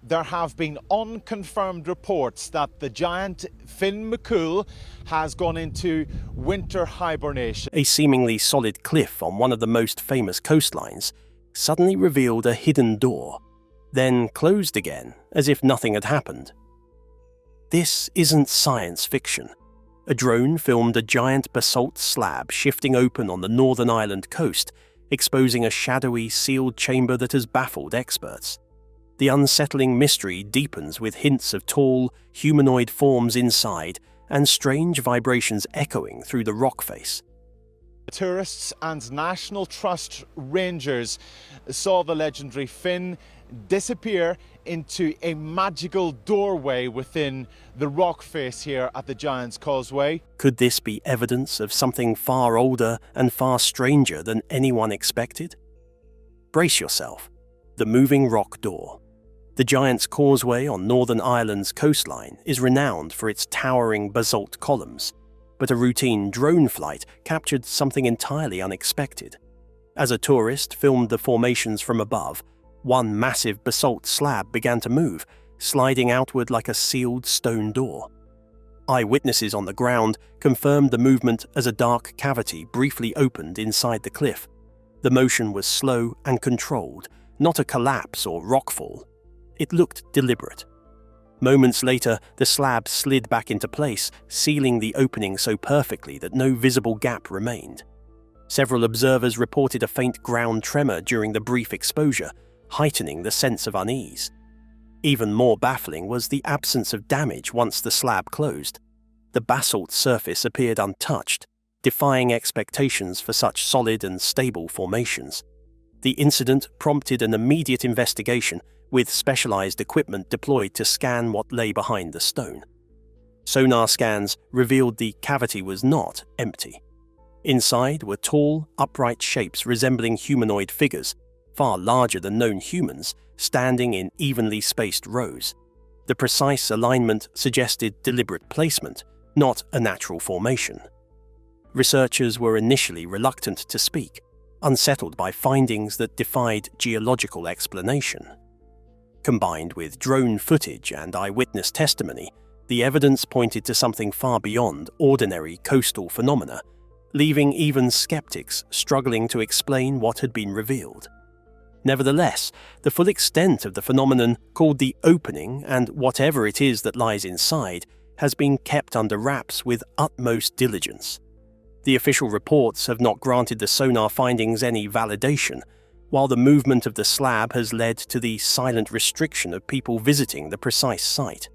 there have been unconfirmed reports that the giant Finn McCool has gone into winter hibernation. A seemingly solid cliff on one of the most famous coastlines suddenly revealed a hidden door, then closed again as if nothing had happened. This isn't science fiction. A drone filmed a giant basalt slab shifting open on the Northern Ireland coast, exposing a shadowy, sealed chamber that has baffled experts. The unsettling mystery deepens with hints of tall, humanoid forms inside and strange vibrations echoing through the rock face. Tourists and National Trust rangers saw the legendary Finn disappear into a magical doorway within the rock face here at the Giant's Causeway. Could this be evidence of something far older and far stranger than anyone expected? Brace yourself. The moving rock door. The Giant's Causeway on Northern Ireland's coastline is renowned for its towering basalt columns, but a routine drone flight captured something entirely unexpected. As a tourist filmed the formations from above, one massive basalt slab began to move, sliding outward like a sealed stone door. Eyewitnesses on the ground confirmed the movement as a dark cavity briefly opened inside the cliff. The motion was slow and controlled, not a collapse or rockfall. It looked deliberate. Moments later, the slab slid back into place, sealing the opening so perfectly that no visible gap remained. Several observers reported a faint ground tremor during the brief exposure, heightening the sense of unease. Even more baffling was the absence of damage once the slab closed. The basalt surface appeared untouched, defying expectations for such solid and stable formations. The incident prompted an immediate investigation, with specialized equipment deployed to scan what lay behind the stone. Sonar scans revealed the cavity was not empty. Inside were tall, upright shapes resembling humanoid figures, far larger than known humans, standing in evenly spaced rows. The precise alignment suggested deliberate placement, not a natural formation. Researchers were initially reluctant to speak, unsettled by findings that defied geological explanation. Combined with drone footage and eyewitness testimony, the evidence pointed to something far beyond ordinary coastal phenomena, leaving even skeptics struggling to explain what had been revealed. Nevertheless, the full extent of the phenomenon, called the opening, and whatever it is that lies inside, has been kept under wraps with utmost diligence. The official reports have not granted the sonar findings any validation, while the movement of the slab has led to the silent restriction of people visiting the precise site.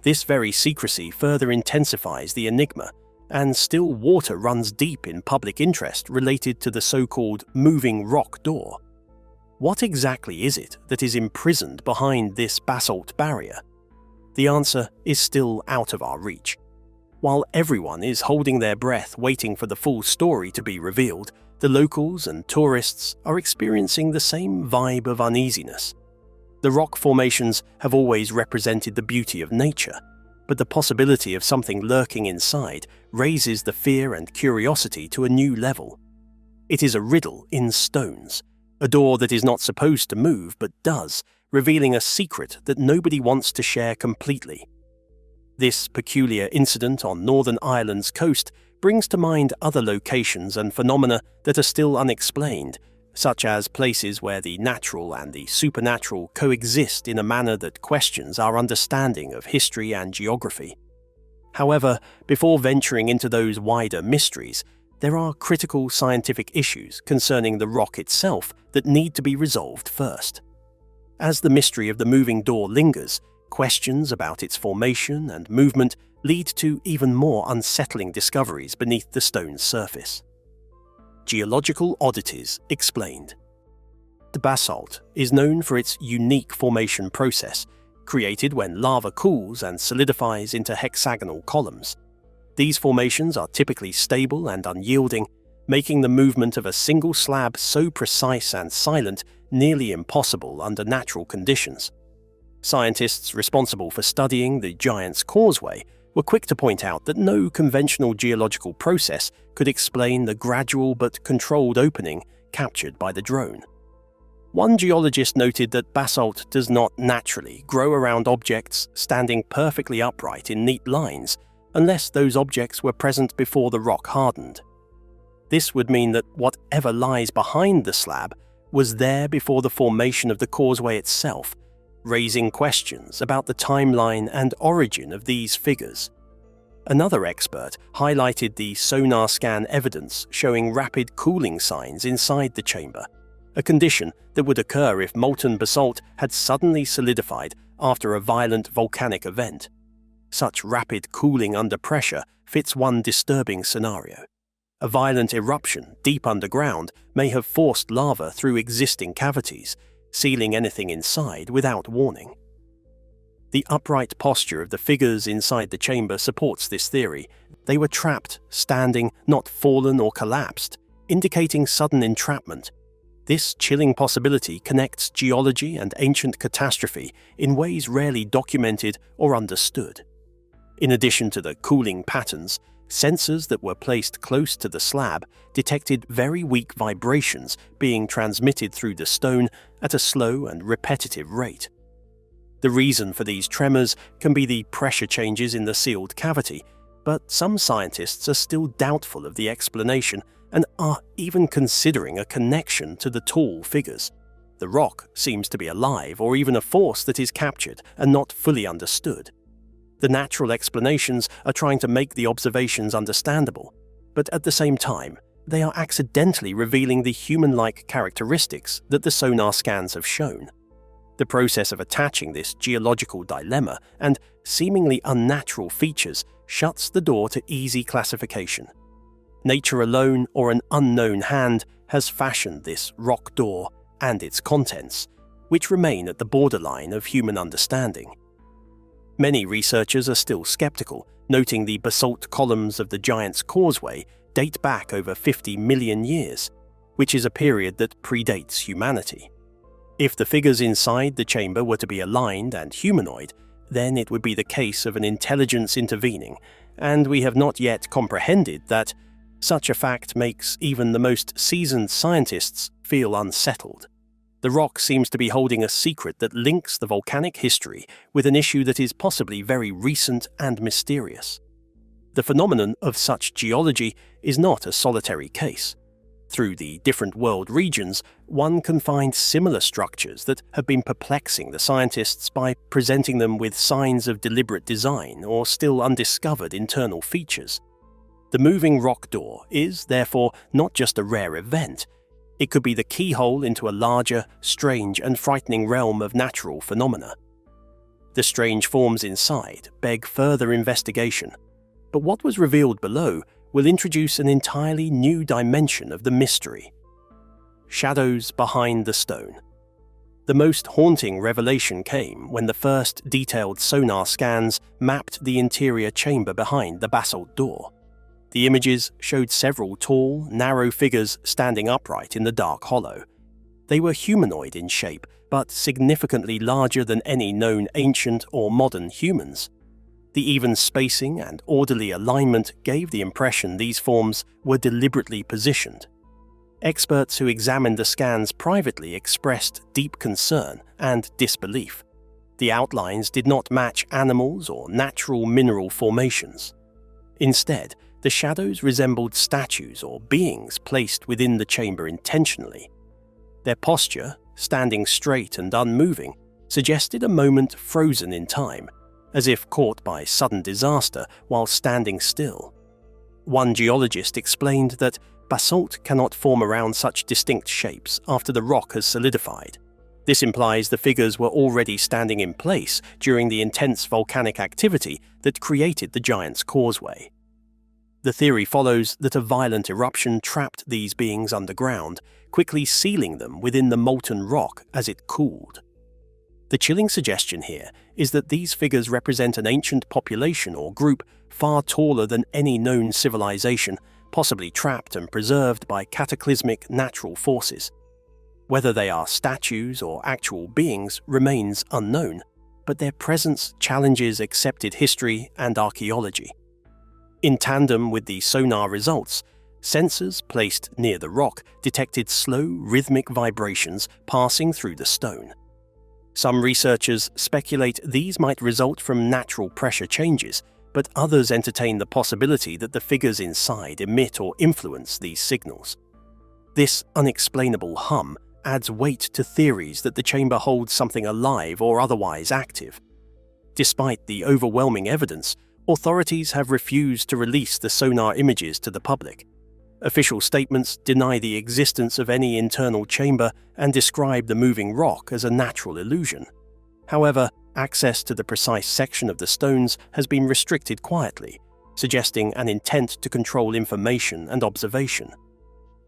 This very secrecy further intensifies the enigma, and still water runs deep in public interest related to the so-called moving rock door. What exactly is it that is imprisoned behind this basalt barrier? The answer is still out of our reach. While everyone is holding their breath waiting for the full story to be revealed, the locals and tourists are experiencing the same vibe of uneasiness. The rock formations have always represented the beauty of nature, but the possibility of something lurking inside raises the fear and curiosity to a new level. It is a riddle in stones, a door that is not supposed to move but does, revealing a secret that nobody wants to share completely. This peculiar incident on Northern Ireland's coast brings to mind other locations and phenomena that are still unexplained, such as places where the natural and the supernatural coexist in a manner that questions our understanding of history and geography. However, before venturing into those wider mysteries, there are critical scientific issues concerning the rock itself that need to be resolved first. As the mystery of the moving door lingers, questions about its formation and movement lead to even more unsettling discoveries beneath the stone's surface. Geological oddities explained. The basalt is known for its unique formation process, created when lava cools and solidifies into hexagonal columns. These formations are typically stable and unyielding, making the movement of a single slab so precise and silent nearly impossible under natural conditions. Scientists responsible for studying the Giant's Causeway were quick to point out that no conventional geological process could explain the gradual but controlled opening captured by the drone. One geologist noted that basalt does not naturally grow around objects standing perfectly upright in neat lines unless those objects were present before the rock hardened. This would mean that whatever lies behind the slab was there before the formation of the causeway itself, raising questions about the timeline and origin of these figures. Another expert highlighted the sonar scan evidence showing rapid cooling signs inside the chamber, a condition that would occur if molten basalt had suddenly solidified after a violent volcanic event. Such rapid cooling under pressure fits one disturbing scenario. A violent eruption deep underground may have forced lava through existing cavities, sealing anything inside without warning. The upright posture of the figures inside the chamber supports this theory. They were trapped, standing, not fallen or collapsed, indicating sudden entrapment. This chilling possibility connects geology and ancient catastrophe in ways rarely documented or understood. In addition to the cooling patterns, sensors that were placed close to the slab detected very weak vibrations being transmitted through the stone at a slow and repetitive rate. The reason for these tremors can be the pressure changes in the sealed cavity, but some scientists are still doubtful of the explanation and are even considering a connection to the tall figures. The rock seems to be alive or even a force that is captured and not fully understood. The natural explanations are trying to make the observations understandable, but at the same time, they are accidentally revealing the human-like characteristics that the sonar scans have shown. The process of attaching this geological dilemma and seemingly unnatural features shuts the door to easy classification. Nature alone or an unknown hand has fashioned this rock door and its contents, which remain at the borderline of human understanding. Many researchers are still skeptical, noting the basalt columns of the Giant's Causeway date back over 50 million years, which is a period that predates humanity. If the figures inside the chamber were to be aligned and humanoid, then it would be the case of an intelligence intervening, and we have not yet comprehended that such a fact makes even the most seasoned scientists feel unsettled. The rock seems to be holding a secret that links the volcanic history with an issue that is possibly very recent and mysterious. The phenomenon of such geology is not a solitary case. Through the different world regions, one can find similar structures that have been perplexing the scientists by presenting them with signs of deliberate design or still undiscovered internal features. The moving rock door is, therefore, not just a rare event. It could be the keyhole into a larger, strange and frightening realm of natural phenomena. The strange forms inside beg further investigation, but what was revealed below will introduce an entirely new dimension of the mystery. Shadows behind the stone. The most haunting revelation came when the first detailed sonar scans mapped the interior chamber behind the basalt door. The images showed several tall, narrow figures standing upright in the dark hollow. They were humanoid in shape, but significantly larger than any known ancient or modern humans. The even spacing and orderly alignment gave the impression these forms were deliberately positioned. Experts who examined the scans privately expressed deep concern and disbelief. The outlines did not match animals or natural mineral formations. Instead, the shadows resembled statues or beings placed within the chamber intentionally. Their posture, standing straight and unmoving, suggested a moment frozen in time, as if caught by sudden disaster while standing still. One geologist explained that basalt cannot form around such distinct shapes after the rock has solidified. This implies the figures were already standing in place during the intense volcanic activity that created the Giant's Causeway. The theory follows that a violent eruption trapped these beings underground, quickly sealing them within the molten rock as it cooled. The chilling suggestion here is that these figures represent an ancient population or group far taller than any known civilization, possibly trapped and preserved by cataclysmic natural forces. Whether they are statues or actual beings remains unknown, but their presence challenges accepted history and archaeology. In tandem with the sonar results, sensors placed near the rock detected slow, rhythmic vibrations passing through the stone. Some researchers speculate these might result from natural pressure changes, but others entertain the possibility that the figures inside emit or influence these signals. This unexplainable hum adds weight to theories that the chamber holds something alive or otherwise active. Despite the overwhelming evidence, authorities have refused to release the sonar images to the public. Official statements deny the existence of any internal chamber and describe the moving rock as a natural illusion. However, access to the precise section of the stones has been restricted quietly, suggesting an intent to control information and observation.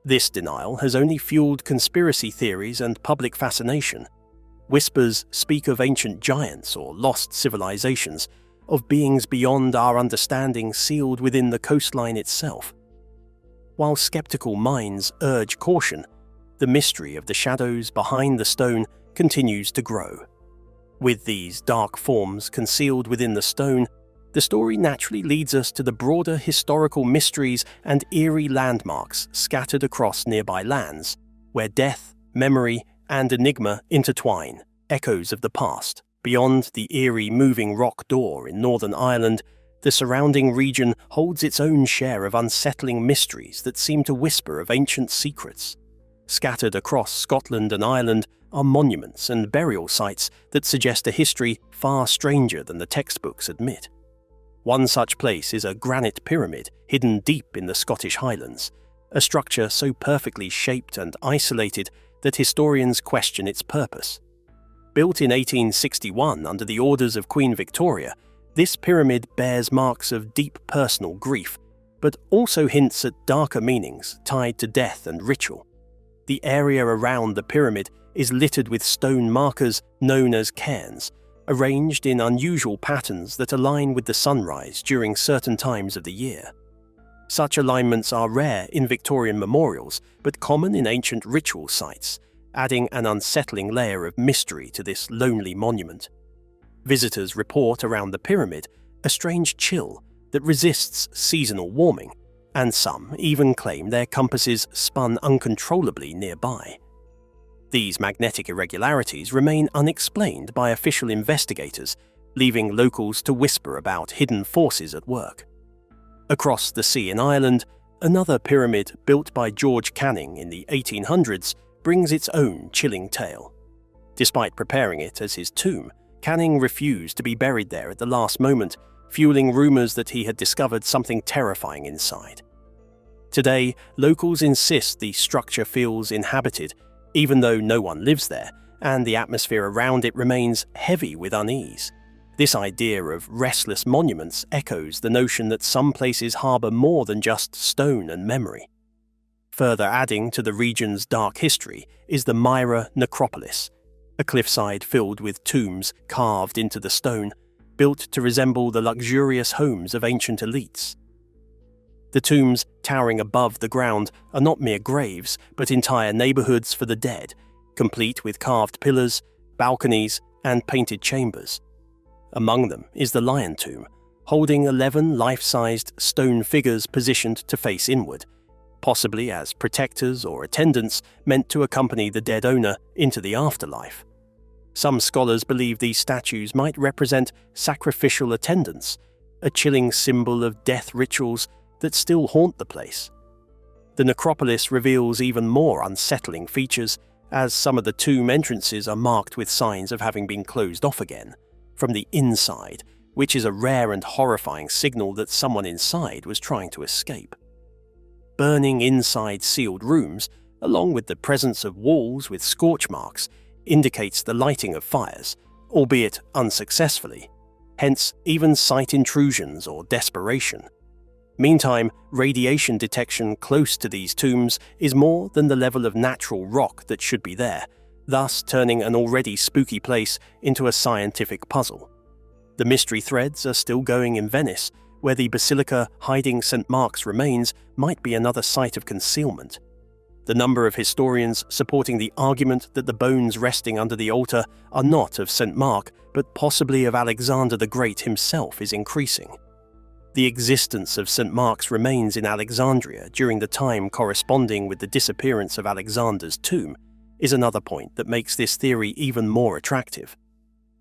This denial has only fueled conspiracy theories and public fascination. Whispers speak of ancient giants or lost civilizations, of beings beyond our understanding sealed within the coastline itself. While skeptical minds urge caution, the mystery of the shadows behind the stone continues to grow. With these dark forms concealed within the stone, the story naturally leads us to the broader historical mysteries and eerie landmarks scattered across nearby lands, where death, memory, and enigma intertwine, echoes of the past. Beyond the eerie moving rock door in Northern Ireland, the surrounding region holds its own share of unsettling mysteries that seem to whisper of ancient secrets. Scattered across Scotland and Ireland are monuments and burial sites that suggest a history far stranger than the textbooks admit. One such place is a granite pyramid hidden deep in the Scottish Highlands, a structure so perfectly shaped and isolated that historians question its purpose. Built in 1861 under the orders of Queen Victoria, this pyramid bears marks of deep personal grief, but also hints at darker meanings tied to death and ritual. The area around the pyramid is littered with stone markers known as cairns, arranged in unusual patterns that align with the sunrise during certain times of the year. Such alignments are rare in Victorian memorials, but common in ancient ritual sites, adding an unsettling layer of mystery to this lonely monument. Visitors report around the pyramid a strange chill that resists seasonal warming, and some even claim their compasses spun uncontrollably nearby. These magnetic irregularities remain unexplained by official investigators, leaving locals to whisper about hidden forces at work. Across the sea in Ireland, another pyramid built by George Canning in the 1800s brings its own chilling tale. Despite preparing it as his tomb, Canning refused to be buried there at the last moment, fueling rumours that he had discovered something terrifying inside. Today, locals insist the structure feels inhabited, even though no one lives there, and the atmosphere around it remains heavy with unease. This idea of restless monuments echoes the notion that some places harbour more than just stone and memory. Further adding to the region's dark history is the Myra necropolis, a cliffside filled with tombs carved into the stone, built to resemble the luxurious homes of ancient elites. The tombs, towering above the ground, are not mere graves, but entire neighbourhoods for the dead, complete with carved pillars, balconies, and painted chambers. Among them is the lion tomb, holding 11 life-sized stone figures positioned to face inward, possibly as protectors or attendants meant to accompany the dead owner into the afterlife. Some scholars believe these statues might represent sacrificial attendants, a chilling symbol of death rituals that still haunt the place. The necropolis reveals even more unsettling features, as some of the tomb entrances are marked with signs of having been closed off again, from the inside, which is a rare and horrifying signal that someone inside was trying to escape. Burning inside sealed rooms, along with the presence of walls with scorch marks, indicates the lighting of fires, albeit unsuccessfully, hence even site intrusions or desperation. Meantime, radiation detection close to these tombs is more than the level of natural rock that should be there, thus turning an already spooky place into a scientific puzzle. The mystery threads are still going in Venice, where the basilica hiding St. Mark's remains might be another site of concealment. The number of historians supporting the argument that the bones resting under the altar are not of St. Mark, but possibly of Alexander the Great himself is increasing. the existence of St. Mark's remains in Alexandria during the time corresponding with the disappearance of Alexander's tomb is another point that makes this theory even more attractive.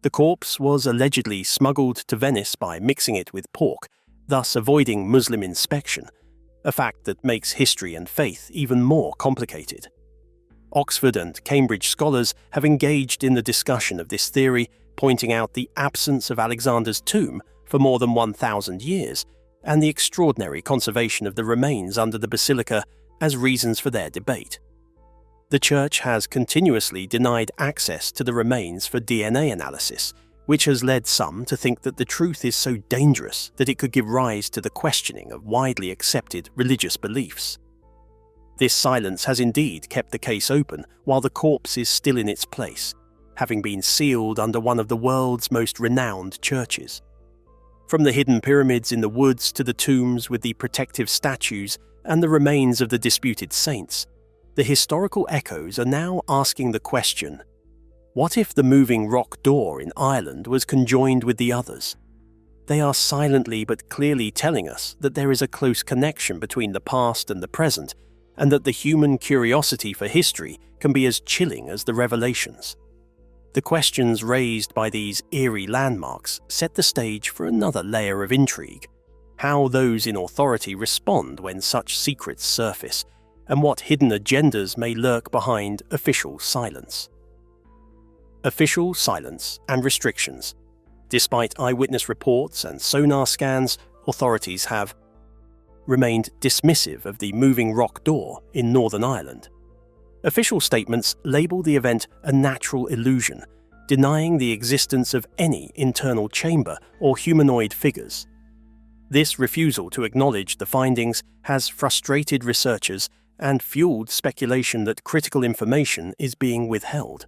The corpse was allegedly smuggled to Venice by mixing it with pork, thus avoiding Muslim inspection, a fact that makes history and faith even more complicated. Oxford and Cambridge scholars have engaged in the discussion of this theory, pointing out the absence of Alexander's tomb for more than 1,000 years and the extraordinary conservation of the remains under the basilica as reasons for their debate. The Church has continuously denied access to the remains for DNA analysis, which has led some to think that the truth is so dangerous that it could give rise to the questioning of widely accepted religious beliefs. This silence has indeed kept the case open while the corpse is still in its place, having been sealed under one of the world's most renowned churches. From the hidden pyramids in the woods to the tombs with the protective statues and the remains of the disputed saints, the historical echoes are now asking the question, what if the moving rock door in Ireland was conjoined with the others? They are silently but clearly telling us that there is a close connection between the past and the present, and that the human curiosity for history can be as chilling as the revelations. The questions raised by these eerie landmarks set the stage for another layer of intrigue: how those in authority respond when such secrets surface, and what hidden agendas may lurk behind official silence. Official silence and restrictions. Despite eyewitness reports and sonar scans, authorities have remained dismissive of the moving rock door in Northern Ireland. Official statements label the event a natural illusion, denying the existence of any internal chamber or humanoid figures. This refusal to acknowledge the findings has frustrated researchers and fueled speculation that critical information is being withheld.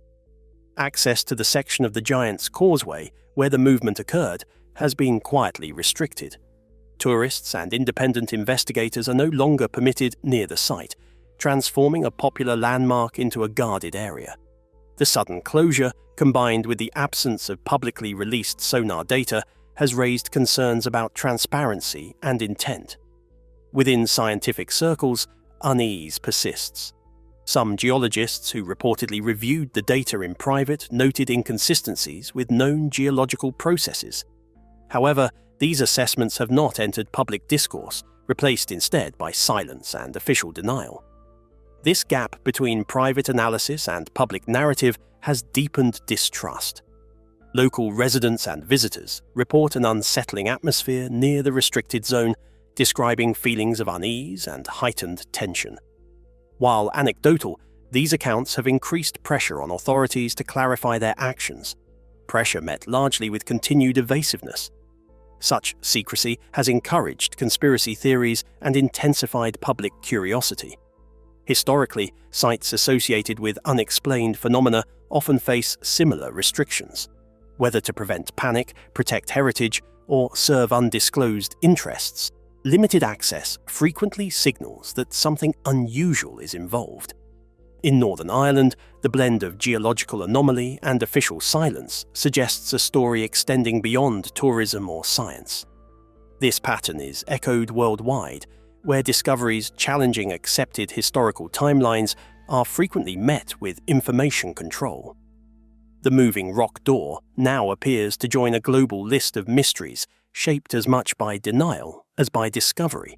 Access to the section of the Giant's Causeway where the movement occurred has been quietly restricted. Tourists and independent investigators are no longer permitted near the site, transforming a popular landmark into a guarded area. The sudden closure, combined with the absence of publicly released sonar data, has raised concerns about transparency and intent. Within scientific circles, unease persists. Some geologists who reportedly reviewed the data in private noted inconsistencies with known geological processes. However, these assessments have not entered public discourse, replaced instead by silence and official denial. This gap between private analysis and public narrative has deepened distrust. Local residents and visitors report an unsettling atmosphere near the restricted zone, describing feelings of unease and heightened tension. While anecdotal, these accounts have increased pressure on authorities to clarify their actions, pressure met largely with continued evasiveness. Such secrecy has encouraged conspiracy theories and intensified public curiosity. Historically, sites associated with unexplained phenomena often face similar restrictions. Whether to prevent panic, protect heritage, or serve undisclosed interests, limited access frequently signals that something unusual is involved. In Northern Ireland, the blend of geological anomaly and official silence suggests a story extending beyond tourism or science. This pattern is echoed worldwide, where discoveries challenging accepted historical timelines are frequently met with information control. The moving rock door now appears to join a global list of mysteries shaped as much by denial as by discovery.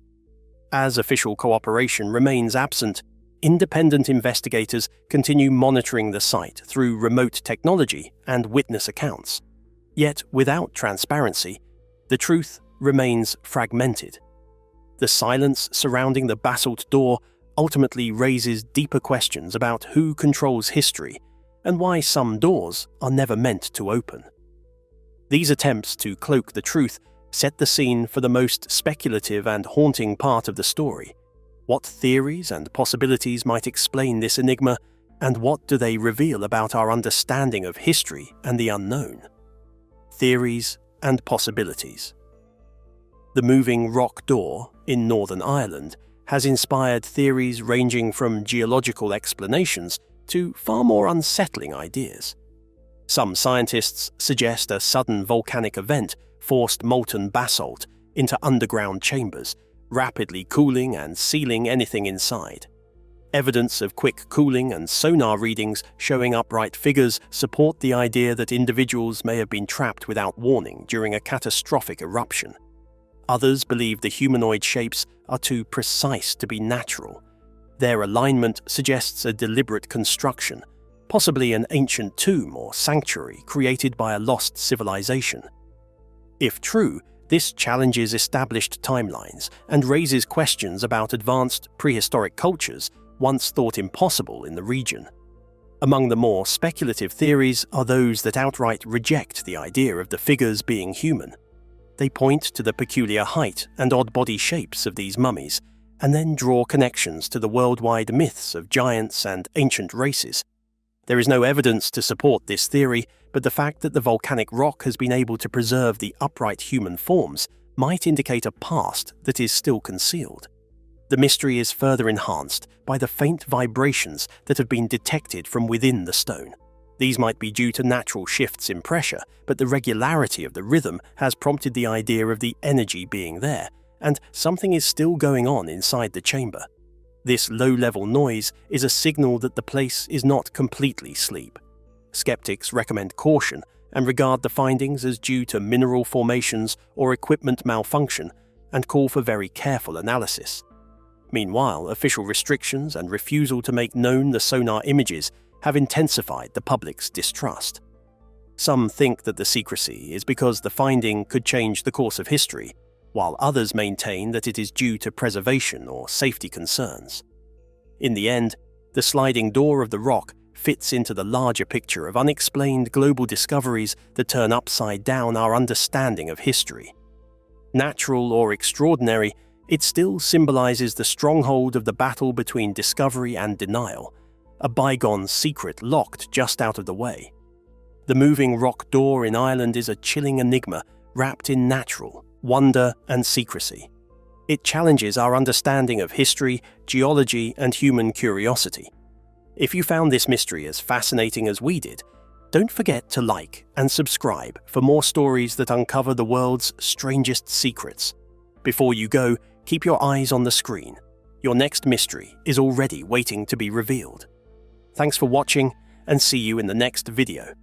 As official cooperation remains absent, independent investigators continue monitoring the site through remote technology and witness accounts. Yet, without transparency, the truth remains fragmented. The silence surrounding the basalt door ultimately raises deeper questions about who controls history and why some doors are never meant to open. These attempts to cloak the truth set the scene for the most speculative and haunting part of the story. What theories and possibilities might explain this enigma, and what do they reveal about our understanding of history and the unknown? Theories and possibilities. The moving rock door in Northern Ireland has inspired theories ranging from geological explanations to far more unsettling ideas. Some scientists suggest a sudden volcanic event forced molten basalt, into underground chambers, rapidly cooling and sealing anything inside. Evidence of quick cooling and sonar readings showing upright figures support the idea that individuals may have been trapped without warning during a catastrophic eruption. Others believe the humanoid shapes are too precise to be natural. Their alignment suggests a deliberate construction, possibly an ancient tomb or sanctuary created by a lost civilization. If true, this challenges established timelines and raises questions about advanced prehistoric cultures once thought impossible in the region. Among the more speculative theories are those that outright reject the idea of the figures being human. They point to the peculiar height and odd body shapes of these mummies, and then draw connections to the worldwide myths of giants and ancient races. There is no evidence to support this theory, but the fact that the volcanic rock has been able to preserve the upright human forms might indicate a past that is still concealed. The mystery is further enhanced by the faint vibrations that have been detected from within the stone. These might be due to natural shifts in pressure, but the regularity of the rhythm has prompted the idea of the energy being there, and something is still going on inside the chamber. This low-level noise is a signal that the place is not completely asleep. Skeptics recommend caution and regard the findings as due to mineral formations or equipment malfunction, and call for very careful analysis. Meanwhile, official restrictions and refusal to make known the sonar images have intensified the public's distrust. Some think that the secrecy is because the finding could change the course of history, while others maintain that it is due to preservation or safety concerns. In the end, the sliding door of the rock fits into the larger picture of unexplained global discoveries that turn upside down our understanding of history. Natural or extraordinary, it still symbolizes the stronghold of the battle between discovery and denial, a bygone secret locked just out of the way. The moving rock door in Ireland is a chilling enigma wrapped in natural wonder and secrecy. It challenges our understanding of history, geology, and human curiosity. If you found this mystery as fascinating as we did, don't forget to like and subscribe for more stories that uncover the world's strangest secrets. Before you go, keep your eyes on the screen. Your next mystery is already waiting to be revealed. Thanks for watching, and see you in the next video.